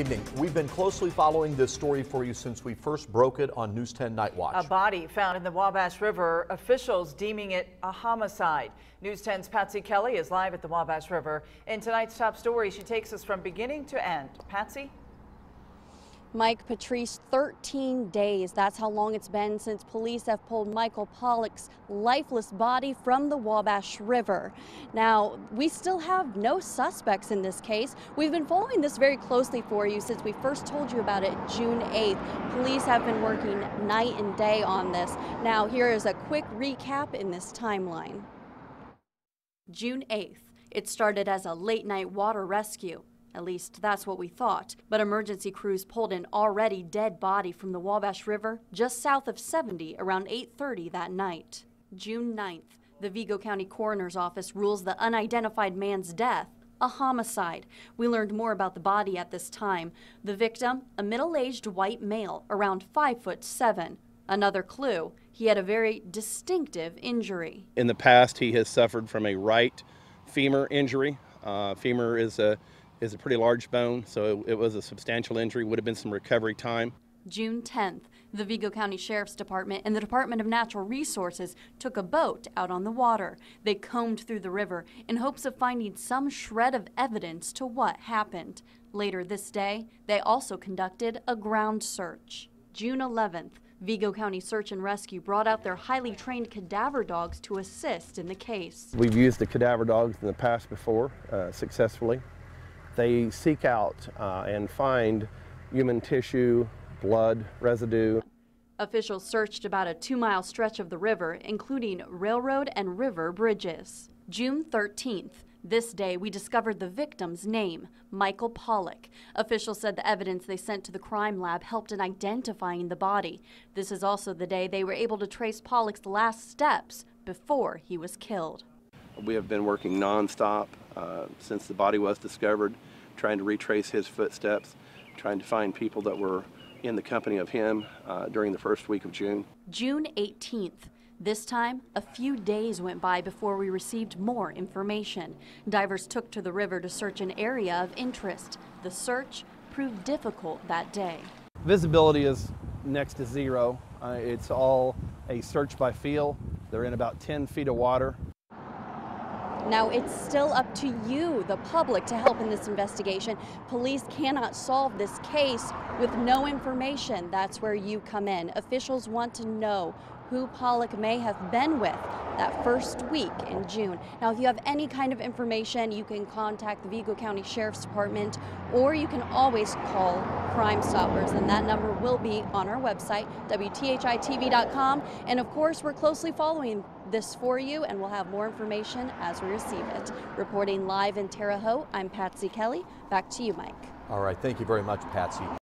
Evening. We've been closely following this story for you since we first broke it on News 10 Night Watch. A body found in the Wabash River, officials deeming it a homicide. News 10's Patsy Kelly is live at the Wabash River. In tonight's top story, she takes us from beginning to end. Patsy? Mike, Patrice, 13 days. That's how long it's been since police have pulled Michael Pollock's lifeless body from the Wabash River. Now, we still have no suspects in this case. We've been following this very closely for you since we first told you about it June 8th. Police have been working night and day on this. Now, here is a quick recap in this timeline. June 8th. It started as a late-night water rescue. At least that's what we thought. But emergency crews pulled an already dead body from the Wabash River just south of 70 around 8:30 that night. June 9th, the Vigo County Coroner's Office rules the unidentified man's death a homicide. We learned more about the body at this time. The victim, a middle-aged white male, around 5'7". Another clue, he had a very distinctive injury. In the past, he has suffered from a right femur injury. Femur is a pretty large bone, so it was a substantial injury, would have been some recovery time. June 10th, the Vigo County Sheriff's Department and the Department of Natural Resources took a boat out on the water. They combed through the river in hopes of finding some shred of evidence to what happened. Later this day, they also conducted a ground search. June 11th, Vigo County Search and Rescue brought out their highly trained cadaver dogs to assist in the case. We've used the cadaver dogs in the past before, successfully. They seek out and find human tissue, blood, residue. Officials searched about a 2-mile stretch of the river, including railroad and river bridges. June 13th. This day, we discovered the victim's name, Michael Pollock. Officials said the evidence they sent to the crime lab helped in identifying the body. This is also the day they were able to trace Pollock's last steps before he was killed. We have been working nonstop since the body was discovered, trying to retrace his footsteps, trying to find people that were in the company of him during the first week of June. June 18th. This time, a few days went by before we received more information. Divers took to the river to search an area of interest. The search proved difficult that day. Visibility is next to zero. It's all a search by feel. They're in about 10 feet of water. Now, it's still up to you, the public, to help in this investigation. Police cannot solve this case with no information. That's where you come in. Officials want to know who Pollock may have been with that first week in June. Now, if you have any kind of information, you can contact the Vigo County Sheriff's Department, or you can always call Crime Stoppers, and that number will be on our website, WTHI-TV.com. And of course, we're closely following this for you, and we'll have more information as we receive it. Reporting live in Terre Haute, I'm Patsy Kelly. Back to you, Mike. All right, thank you very much, Patsy.